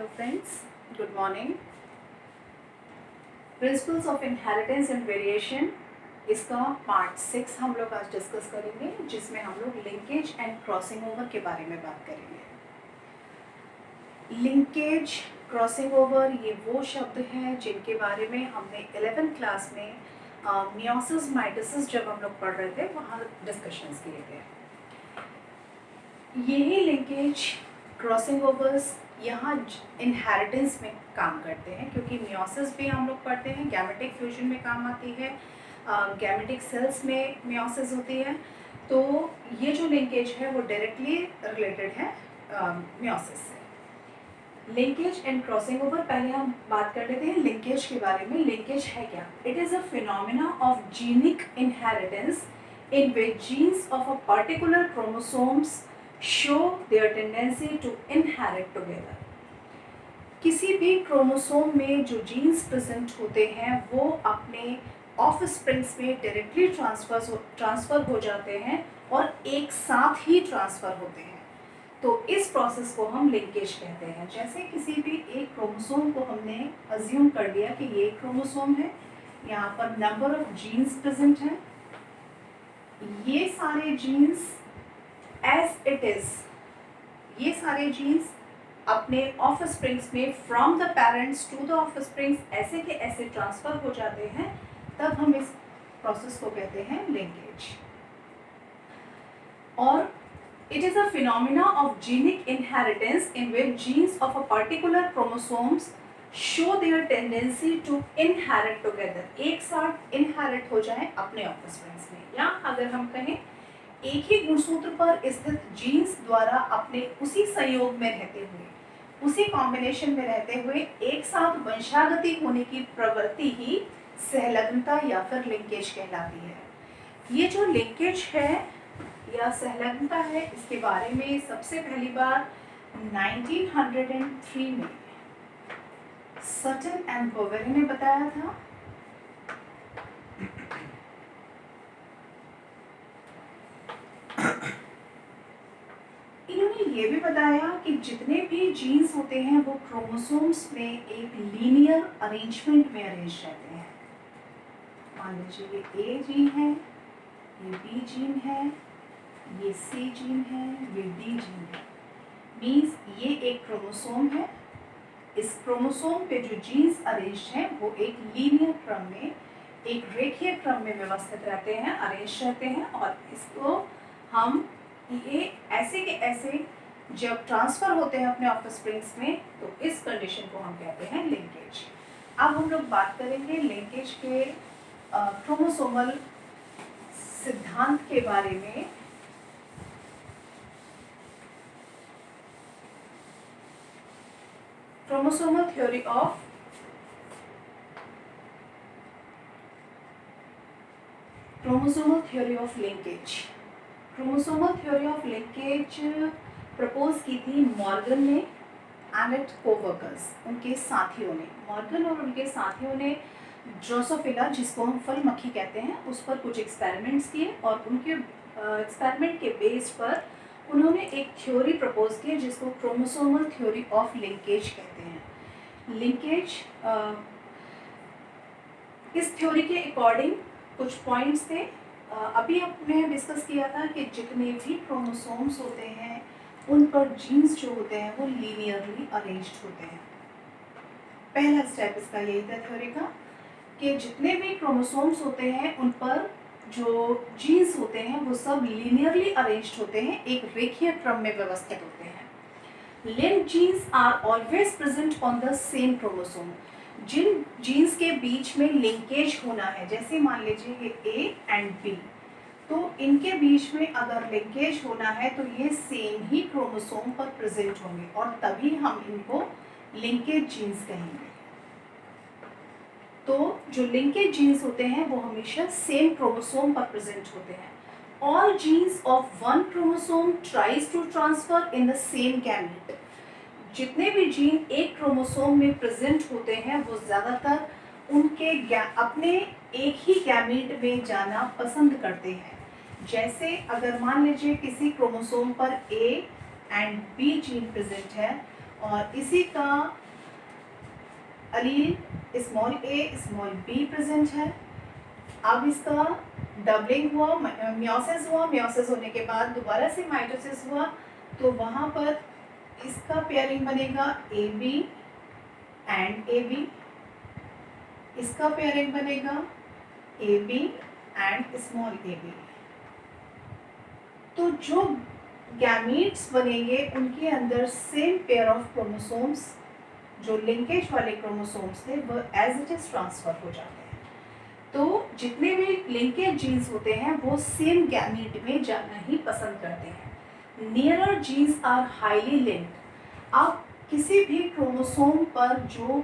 Hello friends, good morning. Principles of inheritance and variation, इसका part 6 हम लोग आज डिस्कस करेंगे, जिसमें हम लोग लिंकेज एंड क्रॉसिंग ओवर के बारे में बात करेंगे। लिंकेज, क्रॉसिंग ओवर, ये वो शब्द हैं जिनके बारे में हमने 11th क्लास में मियोसिस माइटोसिस जब हम लोग पढ़ रहे थे वहाँ डिस्कशंस किए थे। यही लिंकेज, क्रॉसिंग ओवर्स यहाँ इनहेरिटेंस में काम करते हैं, क्योंकि मियोसिस भी हम लोग पढ़ते हैं, गैमेटिक फ्यूजन में काम आती है, गैमेटिक सेल्स में मियोसिस होती है। तो ये जो लिंकेज है वो डायरेक्टली रिलेटेड है मियोसिस से। लिंकेज एंड क्रॉसिंग ओवर, पहले हम बात कर लेते हैं लिंकेज के बारे में। लिंकेज है क्या? It is a phenomena of genic inheritance in which genes of a particular chromosomes show their tendency to inherit together. किसी भी क्रोमोसोम में जो जीन्स प्रेजेंट होते हैं वो अपने ऑफ स्प्रिंग्स में डायरेक्टली ट्रांसफ़र हो जाते हैं और एक साथ ही ट्रांसफ़र होते हैं। तो इस प्रोसेस को हम लिंकेज कहते हैं। जैसे किसी भी एक क्रोमोसोम को हमने अज्यूम कर लिया कि ये क्रोमोसोम है, यहाँ पर नंबर ऑफ जीन्स प्रेजेंट हैं, ये सारे जीन्स एज इट इज, ये सारे जीन्स अपने ऑफ स्प्रिंग्स में from the parents to the offsprings ऐसे के ऐसे ट्रांसफर हो जाते हैं, तब हम इस प्रोसेस को कहते हैं लिंकेज। और it is a phenomena of genic inheritance in which genes of a particular chromosomes show their tendency to inherit together, एक साथ इनहेरिट हो जाए अपने ऑफस्प्रिंग्स में। या अगर हम कहें एक ही गुणसूत्र पर स्थित जीन्स द्वारा अपने उसी संयोग में रहते हुए, उसी कॉम्बिनेशन में रहते हुए एक साथ वंशागति होने की प्रवृत्ति ही सहलग्नता या फिर लिंकेज कहलाती है। ये जो लिंकेज है या सहलग्नता है, इसके बारे में सबसे पहली बार 1903 में सटन एंड बोवेरी ने बताया था। इन्होंने ये भी बताया कि जितने भी जीन्स होते हैं वो क्रोमोसोम्स में एक लीनियर अरेंजमेंट में अरेंज रहते हैं। मान लीजिए ये ए जीन है, ये बी जीन है, ये सी जीन है, ये डी जीन है। मीन्स ये एक क्रोमोसोम है। इस क्रोमोसोम पे जो जीन्स अरेंज्ड हैं वो एक लीनियर क्रम में, एक रेखीय क्रम में व्यवस्थित रहते हैं, अरेंज रहते हैं। और इसको हम ये ऐसे के ऐसे जब ट्रांसफ़र होते हैं अपने ऑफस्प्रिंग्स में, तो इस कंडीशन को हम कहते हैं लिंकेज। अब हम लोग बात करेंगे लिंकेज के क्रोमोसोमल सिद्धांत के बारे में। Chromosomal theory of linkage. Chromosomal theory of linkage propose की थी मॉर्गन ने एंड इट कोवर्कर्स, उनके साथियों ने। मॉर्गन और उनके साथियों ने ड्रोसोफिला, जिसको हम फल मक्खी कहते हैं, उस पर कुछ एक्सपेरिमेंट्स किए और उनके एक्सपेरिमेंट के बेस पर उन्होंने एक थ्योरी प्रपोज की जिसको क्रोमोसोमल थ्योरी ऑफ लिंकेज कहते हैं। लिंकेज, इस थ्योरी के अकॉर्डिंग कुछ पॉइंट्स थे। अभी हमने डिस्कस किया था कि जितने भी क्रोमोसोम्स होते हैं उन पर जीन्स जो होते हैं वो लीनियरली अरेंज्ड होते हैं। पहला स्टेप इसका यही था थ्योरी का, कि जितने भी क्रोमोसोम्स होते हैं उन पर जो जीन्स होते हैं वो सब लीनियरली अरेंज्ड होते हैं, एक रेखीय क्रम में व्यवस्थित होते हैं। Linked genes are always present on the same chromosome. जिन जीन्स के बीच में लिंकेज होना है, जैसे मान लीजिए ये ए एंड बी, तो इनके बीच में अगर लिंकेज होना है तो ये सेम ही क्रोमोसोम पर प्रेजेंट होंगे और तभी हम इनको लिंकेज जीन्स कहेंगे। तो जो लिंकेज जीन्स होते हैं वो हमेशा सेम क्रोमोसोम पर प्रेजेंट होते हैं। All genes of one chromosome tries to transfer in the same gamete. जितने भी जीन एक क्रोमोसोम में प्रेजेंट होते हैं वो ज़्यादातर उनके अपने एक ही गैमेट में जाना पसंद करते हैं। जैसे अगर मान लीजिए किसी क्रोमोसोम पर A and B gene present है और इसी का allele small A small B present है। अब इसका डबलिंग हुआ, मियोसिस हुआ, मियोसिस होने के बाद दोबारा से माइटोसिस हुआ, तो वहाँ पर इसका पेयरिंग बनेगा A B and A B, इसका पेयरिंग बनेगा A B and small A B. तो जो गैमीट्स बनेंगे उनके अंदर सेम पेयर ऑफ क्रोमोसोम्स, जो लिंकेज वाले क्रोमोसोम्स थे, वो एज इट इज ट्रांसफर हो जाते हैं। तो जितने भी लिंकेज जीन्स होते हैं वो सेम गैमीट में जाना ही पसंद करते हैं। Nearer genes are highly linked. अब किसी भी क्रोमोसोम पर जो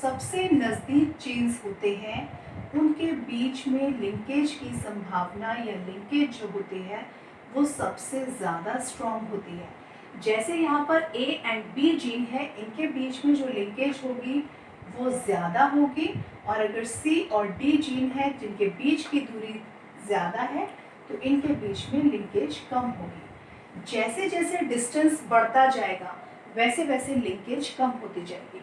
सबसे नज़दीक जीन्स होते हैं उनके बीच में लिंकेज की संभावना या लिंकेज जो होती है वो सबसे ज़्यादा स्ट्रॉन्ग होती है। जैसे यहाँ पर ए एंड बी जीन है, इनके बीच में जो लिंकेज होगी वो ज़्यादा होगी, और अगर सी और डी जीन है जिनके बीच की दूरी ज़्यादा है तो इनके बीच में लिंकेज कम होगी। जैसे जैसे डिस्टेंस बढ़ता जाएगा वैसे वैसे लिंकेज कम होती जाएगी।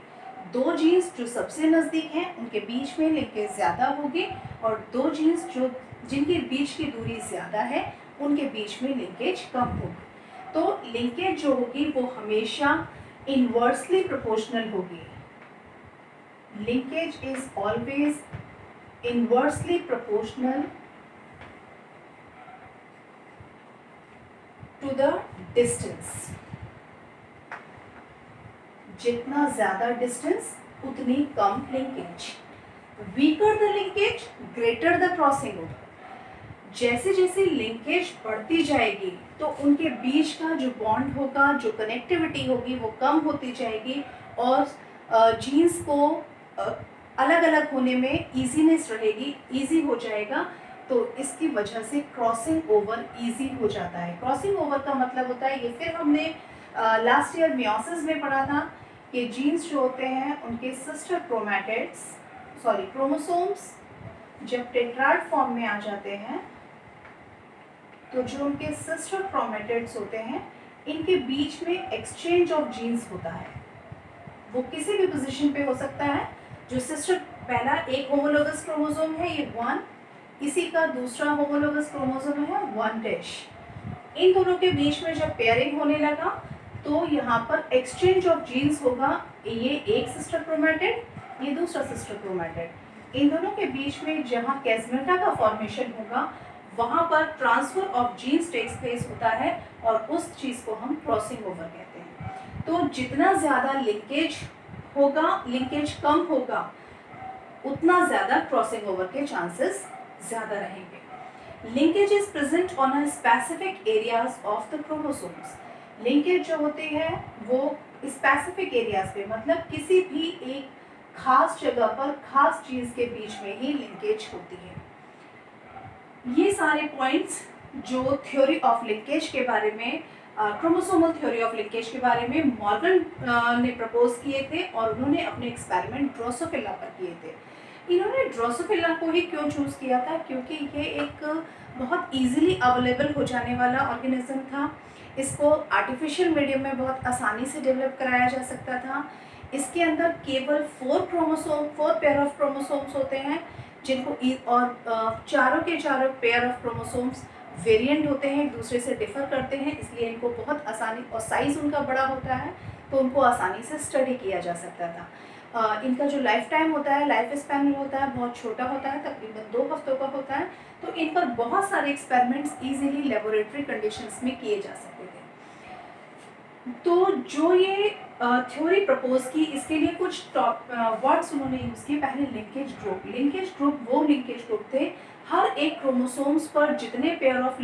दो जीन्स जो सबसे नज़दीक हैं उनके बीच में लिंकेज ज़्यादा होगी, और दो जीन्स जो जिनके बीच की दूरी ज़्यादा है उनके बीच में लिंकेज कम होगी। तो लिंकेज जो होगी वो हमेशा इनवर्सली प्रोपोर्शनल होगी। Linkage is always inversely proportional to the distance. जितना ज़्यादा डिस्टेंस उतनी कम linkage. Weaker the linkage greater the crossing over. जैसे जैसे लिंकेज बढ़ती जाएगी तो उनके बीच का जो बॉन्ड होगा, जो कनेक्टिविटी होगी वो कम होती जाएगी, और जीन्स को अलग अलग होने में ईजीनेस रहेगी, ईजी हो जाएगा। तो इसकी वजह से क्रॉसिंग ओवर ईजी हो जाता है। क्रॉसिंग ओवर का मतलब होता है, ये फिर हमने लास्ट ईयर मियोसिस में पढ़ा था कि जीन्स जो होते हैं उनके सिस्टर क्रोमोसोम्स जब टेट्राड फॉर्म में आ जाते हैं तो जो उनके सिस्टर क्रोमेटिड्स होते हैं इनके बीच में एक्सचेंज ऑफ जीन्स होता है। वो किसी भी पोजीशन पे हो सकता है। जो सिस्टर पहला एक होमोलोगस क्रोमोसोम है ये 1, इसी का दूसरा होमोलोगस क्रोमोसोम है 1'। इन दोनों के बीच में जब पेयरिंग होने लगा तो यहाँ पर एक्सचेंज ऑफ जीन्स होगा। ये एक सिस्टर क्रोमेटिड, ये दूसरा सिस्टर क्रोमेटिड। इन दोनों के बीच में जहाँ कैस्मेटा का फॉर्मेशन होगा वहाँ पर transfer of genes takes place होता है, और उस चीज़ को हम क्रॉसिंग ओवर कहते हैं। तो जितना ज़्यादा लिंकेज होगा, लिंकेज कम होगा, उतना ज़्यादा क्रॉसिंग ओवर के चांसेस ज़्यादा रहेंगे। Linkage is present on a specific areas of the chromosomes. Linkage जो होती है वो स्पेसिफिक एरियाज पे, मतलब किसी भी एक खास जगह पर खास चीज़ के बीच में ही लिंकेज होती है। ये सारे पॉइंट्स जो थ्योरी ऑफ लिंकेज के बारे में, क्रोमोसोमल थ्योरी ऑफ लिंकेज के बारे में मॉर्गन ने प्रपोज किए थे, और उन्होंने अपने एक्सपेरिमेंट ड्रोसोफिला पर किए थे। इन्होंने ड्रोसोफिला को ही क्यों चूज़ किया था? क्योंकि ये एक बहुत इजीली अवेलेबल हो जाने वाला ऑर्गेनिज्म था। इसको आर्टिफिशियल मीडियम में बहुत आसानी से डेवलप कराया जा सकता था। इसके अंदर केवल 4 पेयर ऑफ क्रोमोसोम्स होते हैं, जिनको और चारों के चारों पेयर ऑफ क्रोमोसोम्स वेरिएंट होते हैं, एक दूसरे से डिफर करते हैं, इसलिए इनको बहुत आसानी, और साइज़ उनका बड़ा होता है तो उनको आसानी से स्टडी किया जा सकता था। इनका जो लाइफ टाइम होता है, लाइफ स्पैन होता है, बहुत छोटा होता है, तकरीबन 2 हफ्तों का होता है। तो इन पर बहुत सारे एक्सपेरिमेंट्स ईजिली लेबोरेटरी कंडीशंस में किए जा सकते थे। तो जो ये थ्योरी प्रपोज की, इसके लिए कुछ टॉप वर्ड्स उन्होंने यूज़ किए। पहले लिंकेज ग्रुप। लिंकेज ग्रुप वो लिंकेज ग्रुप थे, हर एक क्रोमोसोम्स पर जितने पेयर ऑफ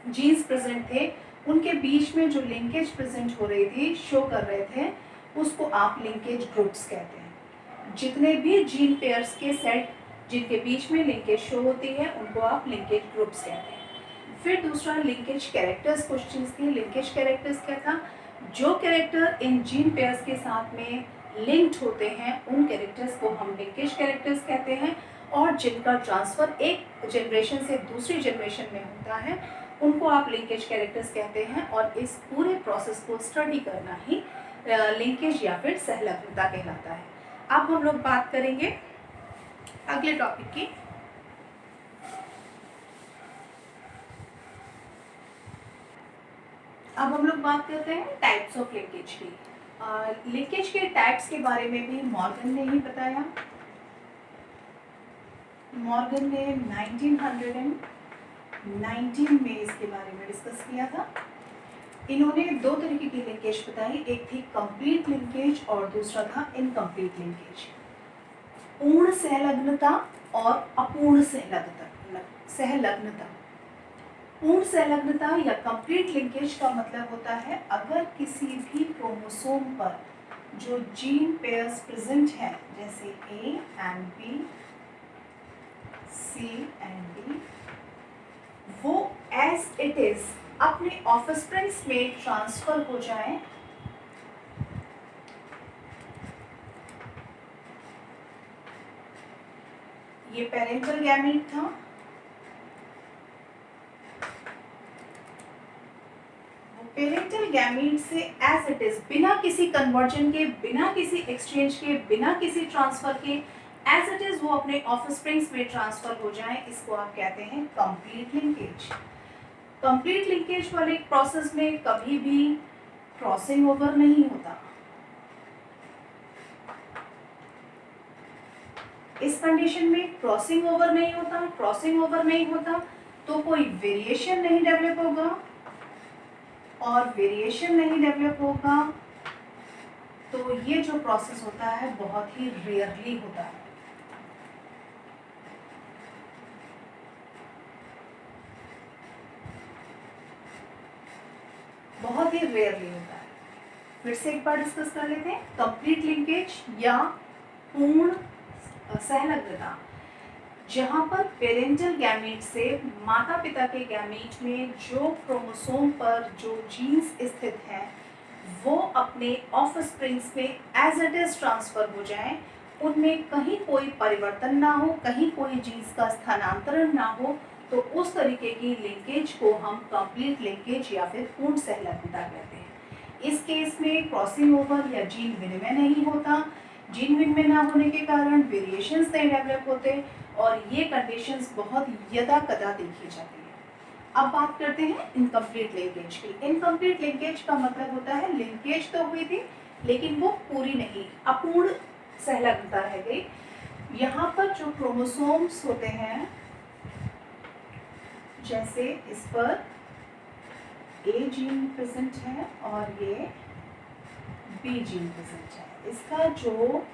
जीन्स प्रेजेंट थे उनके बीच में जो लिंकेज प्रेजेंट हो रही थी, शो कर रहे थे, उसको आप लिंकेज ग्रुप्स कहते हैं। जितने भी जीन पेयर्स के सेट जिनके बीच में लिंकेज शो होती है उनको आप लिंकेज ग्रुप्स कहते हैं। फिर दूसरा लिंकेज कैरेक्टर्स कुछ चीज़ थी। लिंकेज कैरेक्टर्स क्या था? जो कैरेक्टर इन जीन पेयर्स के साथ में लिंक्ड होते हैं उन कैरेक्टर्स को हम लिंकेज कैरेक्टर्स कहते हैं, और जिनका ट्रांसफ़र एक जनरेशन से दूसरी जनरेशन में होता है उनको आप लिंकेज कैरेक्टर्स कहते हैं, और इस पूरे प्रोसेस को स्टडी करना ही लिंकेज या फिर सहलग्नता कहलाता है। अब हम लोग बात करेंगे अगले टॉपिक की। अब हम लोग बात करते हैं टाइप्स ऑफ लिंकेज की। लिंकेज के टाइप्स के बारे में भी मॉर्गन ने ही बताया। मॉर्गन ने 1919 में इसके बारे में डिस्कस किया था। इन्होंने दो तरीके की लिंकेज बताई, एक थी कंप्लीट लिंकेज और दूसरा था इनकम्प्लीट लिंकेज। पूर्ण सहलग्नता और अपूर्ण सहलग्नता। पूर्ण सहलग्नता या कंप्लीट लिंकेज का मतलब होता है अगर किसी भी क्रोमोसोम पर जो जीन पेयर्स प्रेजेंट है, जैसे A and B, C and D, वो एज इट इज अपने ऑफस्प्रिंग्स में ट्रांसफर हो जाए, ये पेरेंटल गैमीट था। पेरेंटल गैमीट से एज इट इज, बिना किसी कन्वर्जन के, बिना किसी एक्सचेंज के, बिना किसी ट्रांसफर के, एज इट इज वो अपने ऑफस्प्रिंग्स में ट्रांसफर हो जाए, इसको आप कहते हैं कंप्लीट लिंकेज। कंप्लीट लिंकेज वाले प्रोसेस में कभी भी क्रॉसिंग ओवर नहीं होता। इस कंडीशन में क्रॉसिंग ओवर नहीं होता। क्रॉसिंग ओवर नहीं होता तो कोई वेरिएशन नहीं डेवलप होगा, और वेरिएशन नहीं डेवलप होगा तो ये जो प्रोसेस होता है बहुत ही रेयरली होता है। बहुत ही रेयरली होता है। फिर से एक बार डिस्कस कर लेते हैं। कंप्लीट लिंकेज या पूर्ण सहलग्नता, जहां पर पेरेंटल गैमीट से माता पिता के गैमीट में जो क्रोमोसोम पर जो जीन्स स्थित हैं वो अपने ऑफस्प्रिंग्स में एज इट इज ट्रांसफर हो जाएं, उनमें कहीं कोई परिवर्तन ना हो, कहीं कोई जीन्स का स्थानांतरण ना हो, तो उस तरीके की लिंकेज को हम कंप्लीट लिंकेज या फिर पूर्ण सहलग्नता कहते हैं। इस केस में क्रॉसिंग ओवर या जीन विनिमय नहीं होता। जीन विनिमय ना होने के कारण वेरिएशंस नहीं डेवलप होते, और ये कंडीशंस बहुत यदा कदा देखी जाती है। अब बात करते हैं इनकम्प्लीट लिंकेज की। इनकम्प्लीट लिंकेज का मतलब होता है लिंकेज तो हुई थी लेकिन वो पूरी नहीं, अपूर्ण सहलग्नता रह गई। यहाँ पर जो क्रोमोसोम्स होते हैं, जैसे इस पर ए जीन प्रेजेंट है और ये बी जीन प्रेजेंट है, इसका जो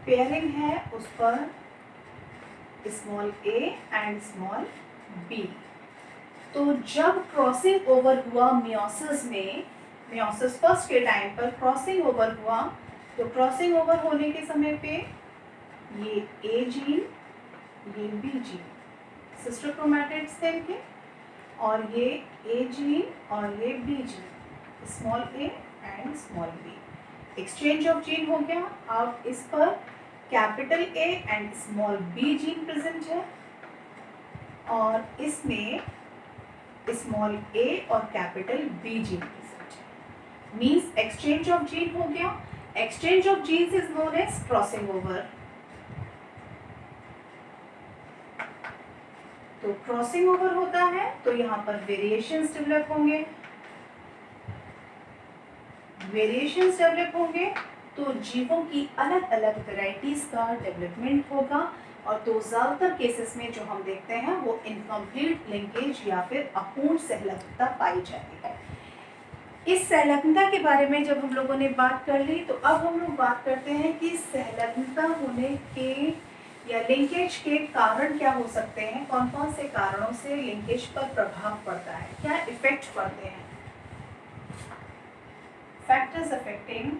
पेयरिंग है उस पर small A and small B. तो जब क्रॉसिंग ओवर हुआ मियोसिस में, मियोसिस फर्स्ट के टाइम पर क्रॉसिंग ओवर हुआ, तो क्रॉसिंग ओवर होने के समय पे ये ए जीन, ये बी जीन सिस्टर क्रोमैटिड्स थे इनके, और ये ए जीन और ये B gene, small A and small B. Exchange of gene हो गया। अब इस पर capital A and small B gene present है, और इसमें स्मॉल ए और कैपिटल बी जीन प्रेजेंट है। मीन्स एक्सचेंज ऑफ जीन हो गया। Exchange of genes is known as crossing over. तो क्रॉसिंग ओवर होता है तो यहाँ पर वेरिएशंस डेवलप होंगे। वेरिएशंस डेवलप होंगे तो जीवों की अलग अलग वेराइटीज का डेवलपमेंट होगा, और तो ज़्यादातर केसेस में जो हम देखते हैं वो इनकम्प्लीट लिंकेज या फिर अपूर्ण सहलग्नता पाई जाती है। इस सहलग्नता के बारे में जब हम लोगों ने बात कर ली, तो अब हम लोग बात करते हैं कि सहलग्नता होने के या लिंकेज के कारण क्या हो सकते हैं, कौन कौन से कारणों से लिंकेज पर प्रभाव पड़ता है, क्या इफेक्ट पड़ते हैं। Factors affecting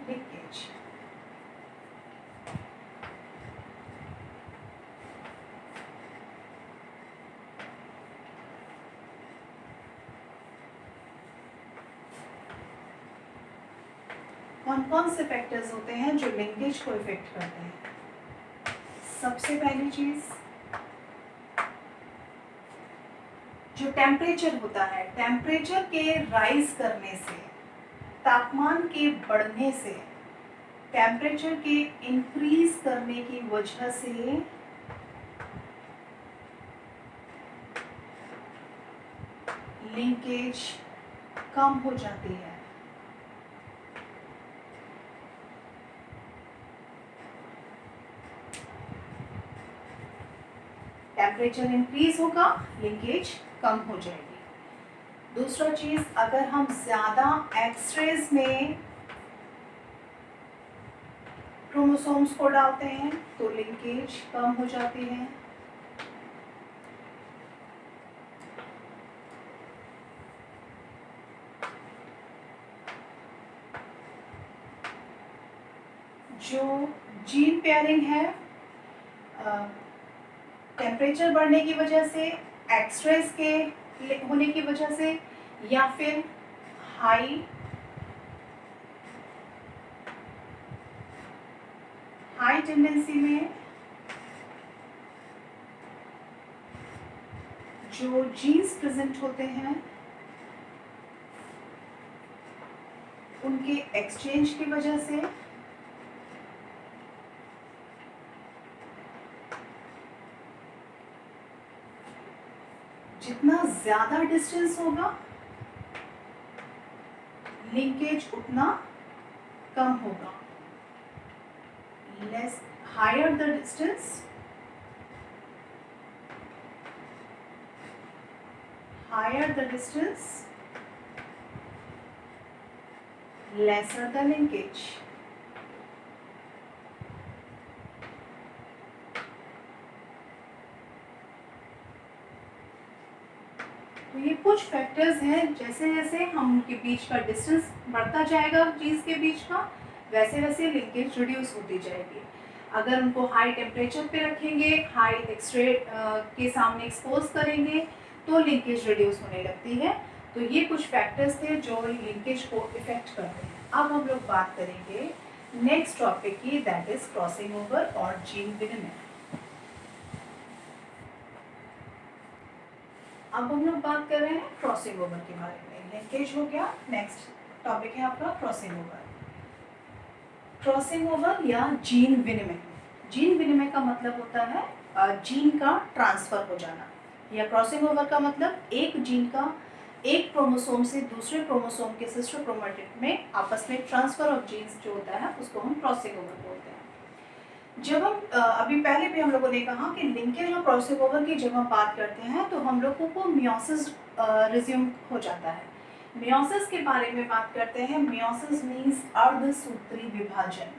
linkage. कौन कौन से फैक्टर्स होते हैं जो लिंकेज को इफेक्ट करते हैं। सबसे पहली चीज जो टेम्परेचर होता है, टेम्परेचर के राइज करने से, तापमान के बढ़ने से, टेम्परेचर के इंक्रीज करने की वजह से लिंकेज कम हो जाती है। टेम्परेचर इंक्रीज होगा, लिंकेज कम हो जाएगी। दूसरा चीज, अगर हम ज्यादा एक्सरेज में क्रोमोसोम्स को डालते हैं तो लिंकेज कम हो जाती है। जो जीन पेयरिंग है, टेम्परेचर बढ़ने की वजह से, एक्सरेज के होने की वजह से, या फिर हाई टेंडेंसी में जो जीन्स प्रेजेंट होते हैं उनके एक्सचेंज की वजह से जितना ज्यादा डिस्टेंस होगा लिंकेज उतना कम होगा। Less higher the distance, lesser the linkage। तो ये कुछ फैक्टर्स हैं, जैसे जैसे हम उनके बीच का डिस्टेंस बढ़ता जाएगा जीन्स के बीच का, वैसे वैसे लिंकेज रिड्यूस होती जाएगी। अगर उनको हाई टेम्परेचर पे रखेंगे, हाई एक्सरे के सामने एक्सपोज करेंगे तो लिंकेज रिड्यूस होने लगती है। तो ये कुछ फैक्टर्स थे जो लिंकेज को इफेक्ट करते हैं। अब हम लोग बात करेंगे नेक्स्ट टॉपिक की, दैट इज क्रॉसिंग ओवर और जीन विनिमय। अब हम लोग बात कर रहे हैं क्रॉसिंग ओवर के बारे में। लिंकेज हो गया, नेक्स्ट टॉपिक है आपका क्रॉसिंग ओवर। क्रॉसिंग ओवर या जीन विनिमय। जीन विनिमय का मतलब होता है जीन का ट्रांसफर हो जाना, या क्रॉसिंग ओवर का मतलब एक जीन का एक क्रोमोसोम से दूसरे क्रोमोसोम के सिस्टर क्रोमैटिड में आपस में ट्रांसफर ऑफ जीन्स जो होता है उसको हम क्रॉसिंग ओवर बोलते हैं। जब हम अभी पहले भी हम लोगों ने कहा कि लिंकेज और क्रॉसिंग ओवर की जब हम बात करते हैं तो हम लोगों को मियोसिस रिज्यूम हो जाता है। मियोसिस के बारे में बात करते हैं। मियोसिस मीन्स अर्धसूत्री विभाजन।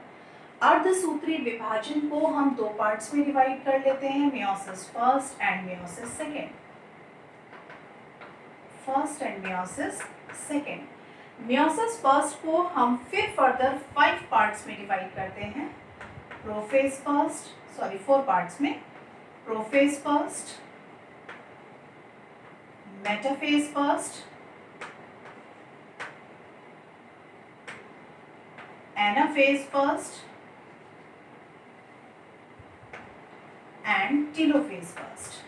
अर्धसूत्री विभाजन को हम दो पार्ट्स में डिवाइड कर लेते हैं, meiosis first and meiosis second. First and meiosis second. Meiosis first को हम फिर फर्दर 5 पार्ट्स में डिवाइड करते हैं। प्रोफेज फर्स्ट, 4 पार्ट्स में। Prophase first, metaphase first, anaphase first and telophase first.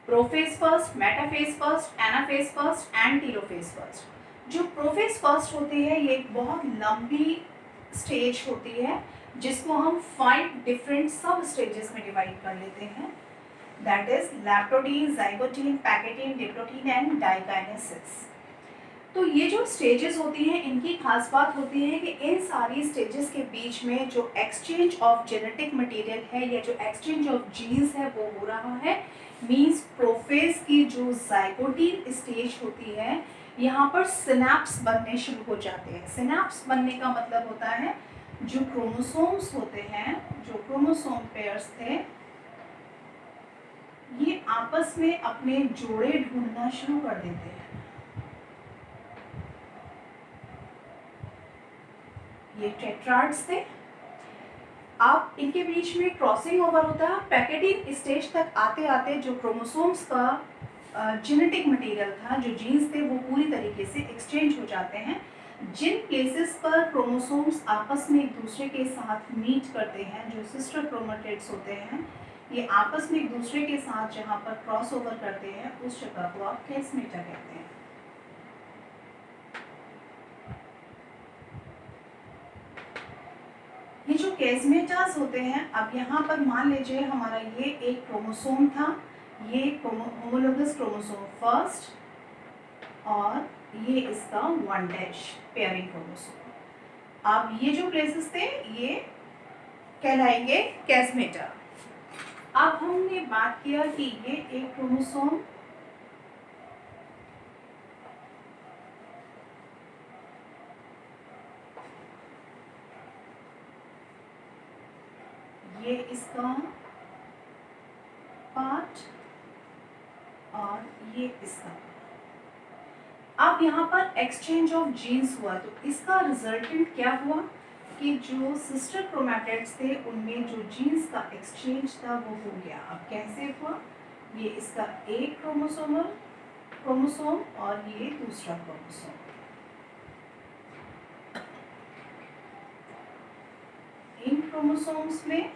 Prophase first, metaphase first, anaphase first and telophase first. जो prophase first होती है ये एक बहुत लंबी स्टेज होती है जिसको हम 5 डिफरेंट सब स्टेजेस में डिवाइड कर लेते हैं, that is leptotene, zygotene, pachytene, diplotene and diakinesis. तो ये जो स्टेजेस होती हैं इनकी खास बात होती है कि इन सारी स्टेजेस के बीच में जो एक्सचेंज ऑफ जेनेटिक मटेरियल है या जो एक्सचेंज ऑफ जीन्स है वो हो रहा है। मींस प्रोफेज की जो जाइगोटीन स्टेज होती है यहाँ पर सिनैप्स बनने शुरू हो जाते हैं। सिनैप्स बनने का मतलब होता है जो क्रोमोसोम्स होते हैं, जो क्रोमोसोम पेयर्स थे, ये आपस में अपने जोड़े ढूंढना शुरू कर देते हैं। ये टेट्राड्स थे। अब इनके बीच में क्रॉसिंग ओवर होता है। पैकेटिन स्टेज तक आते आते जो क्रोमोसोम्स का जेनेटिक मटेरियल था, जो जीन्स थे, वो पूरी तरीके से एक्सचेंज हो जाते हैं। जिन प्लेसेस पर क्रोमोसोम्स आपस में एक दूसरे के साथ मीट करते हैं, जो सिस्टर क्रोमेटिड्स होते हैं, ये आपस में एक दूसरे के साथ जहाँ पर क्रॉस ओवर करते हैं, उस जगह को आप कैस्मेटा कहते हैं। ये जो कैस्मेटास होते हैं, अब यहाँ पर मान लीजिए हमारा ये एक क्रोमोसोम था, ये होमोलोगस क्रोमोसोम फर्स्ट, और ये इसका 1' पेयरिंग क्रोमोसोम। अब ये जो प्लेसेस थे ये कहलाएंगे कैस्मेटा। अब हमने बात किया कि ये एक क्रोमोसोम ये इसका पार्ट और ये इसका। अब यहाँ पर एक्सचेंज ऑफ जीन्स हुआ, तो इसका रिजल्टेंट क्या हुआ कि जो सिस्टर क्रोमैटिड्स थे उनमें जो जीन्स का एक्सचेंज था वो हो गया। अब कैसे हुआ, ये इसका एक क्रोमोसोम और ये दूसरा क्रोमोसोम। इन क्रोमोसोम्स में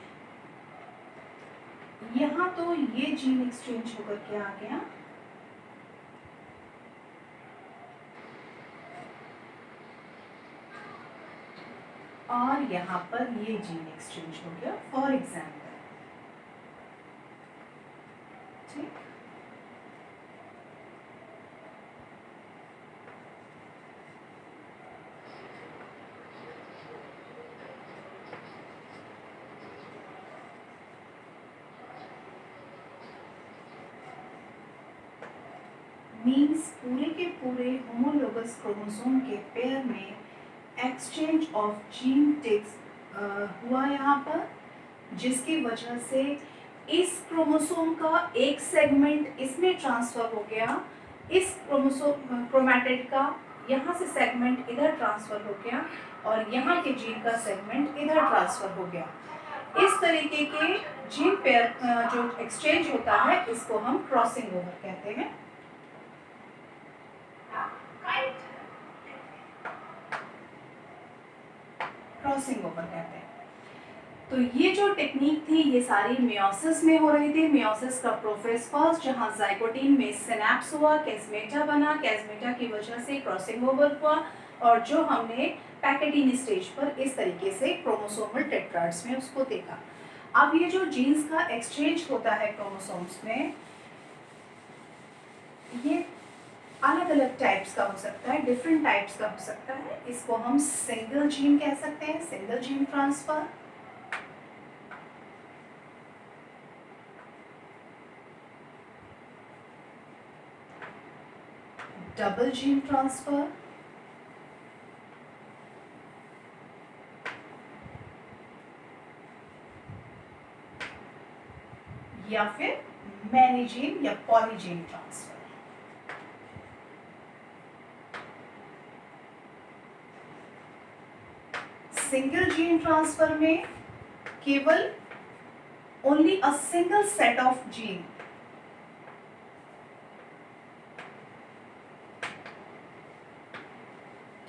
यहाँ तो ये जीन एक्सचेंज होकर के आ गया, और यहाँ पर ये जीन एक्सचेंज हो गया फॉर एग्जाम्पल। ठीक, मीन्स पूरे के पूरे होमोलोगस क्रोमोसोम के पेयर में एक्सचेंज ऑफ जीन टेक्स हुआ यहाँ पर, जिसकी वजह से इस क्रोमोसोम का एक सेगमेंट इसमें ट्रांसफर हो गया, इस क्रोमोसोम क्रोमैटिड का यहाँ से सेगमेंट इधर ट्रांसफर हो गया, और यहाँ के जीन का सेगमेंट इधर ट्रांसफर हो गया। इस तरीके के जीन पेयर जो एक्सचेंज होता है इसको हम क्रॉसिंग ओवर कहते हैं। क्रॉसिंग ओवर कहते हैं। तो ये जो टेक्निक थी ये सारी मियोसिस में हो रही थी। मियोसिस का प्रोफेस फर्स्ट, जहाँ जाइगोटीन में सिनेप्स हुआ, कैस्मेटा बना, कैस्मेटा की वजह से क्रॉसिंग ओवर हुआ, और जो हमने पैकेटिन स्टेज पर इस तरीके से क्रोमोसोमल टेट्राड्स में उसको देखा। अब ये जो जीन्स का एक्सचेंज होता है क्रोमोसोम्स में, ये अलग अलग टाइप्स का हो सकता है, डिफरेंट टाइप्स का हो सकता है। इसको हम सिंगल जीन कह सकते हैं, single gene transfer. Double gene transfer, या फिर मैनी जीन या polygene transfer. Single gene transfer में केवल only a single set of gene,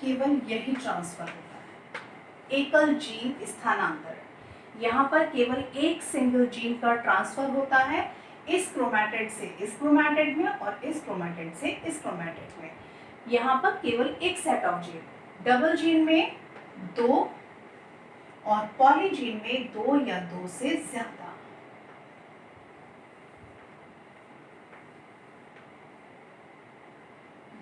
केवल यही ट्रांसफर होता है, एकल जीन स्थानांतरण। यहाँ पर केवल एक सिंगल जीन का ट्रांसफर होता है, इस क्रोमैटिड से इस क्रोमैटिड में और इस क्रोमैटिड से इस क्रोमैटिड में। यहाँ पर केवल एक set of gene. Double gene में 2 और पॉलीजीन में 2 या 2 से ज्यादा।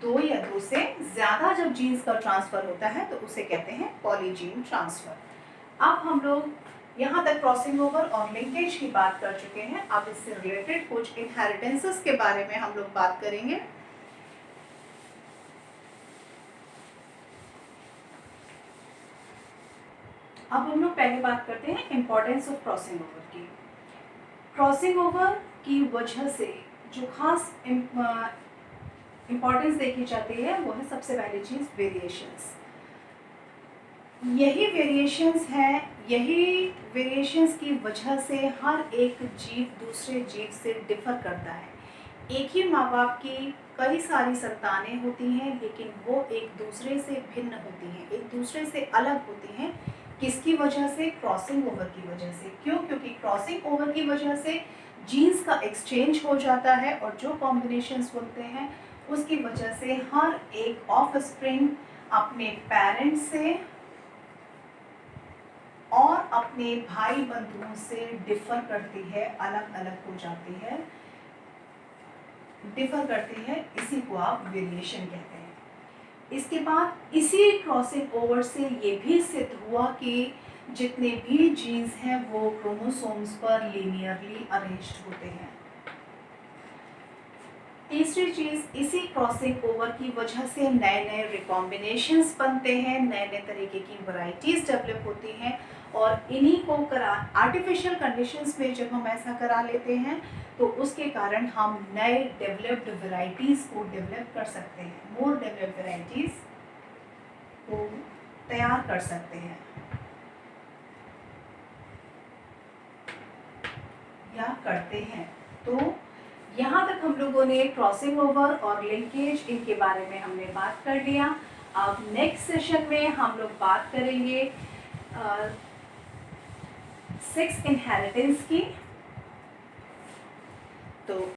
दो या 2 से ज्यादा जब जीन्स का ट्रांसफर होता है तो उसे कहते हैं पॉलीजीन ट्रांसफर। अब हम लोग यहाँ तक क्रॉसिंग ओवर और लिंकेज की बात कर चुके हैं। अब इससे रिलेटेड कुछ इनहेरिटेंसेस के बारे में हम लोग बात करेंगे। अब हम लोग पहले बात करते हैं इम्पोर्टेंस ऑफ क्रॉसिंग ओवर की। क्रॉसिंग ओवर की वजह से जो खास इम्पोर्टेंस देखी जाती है वो है सबसे पहली चीज़ वेरिएशंस। यही वेरिएशंस है, यही वेरिएशंस की वजह से हर एक जीव दूसरे जीव से डिफर करता है। एक ही माँ बाप की कई सारी संतानें होती हैं, लेकिन वो एक दूसरे से भिन्न होती हैं, एक दूसरे से अलग होती हैं। किसकी वजह से? क्रॉसिंग ओवर की वजह से। क्यों? क्योंकि क्रॉसिंग ओवर की वजह से जीन्स का एक्सचेंज हो जाता है और जो कॉम्बिनेशंस होते हैं उसकी वजह से हर एक ऑफस्प्रिंग अपने पेरेंट्स से और अपने भाई बंधुओं से डिफर करती है, अलग अलग हो जाती है, डिफर करती है। इसी को आप वेरिएशन कहते हैं। इसके बाद इसी क्रॉसिंग ओवर से ये भी सिद्ध हुआ कि जितने भी जीन्स हैं वो क्रोमोसोम्स पर लीनियरली अरेंज्ड होते हैं। तीसरी चीज़, इसी क्रॉसिंग ओवर की वजह से नए नए रिकॉम्बिनेशंस बनते हैं, नए नए तरीके की वैरायटीज़ डेवलप होती हैं और इन्हीं को आर्टिफिशियल कंडीशंस में जब हम ऐसा करा लेते हैं तो उसके कारण हम नए डेवलप्ड वैरायटीज़ को डेवलप कर सकते हैं, मोर डेवलप्ड वैरायटीज़ को तैयार कर सकते हैं या करते हैं। तो यहाँ तक हम लोगों ने क्रॉसिंग ओवर और लिंकेज इनके बारे में हमने बात कर लिया। अब नेक्स्ट सेशन में हम लोग बात करेंगे सेक्स इनहेरिटेंस की। तो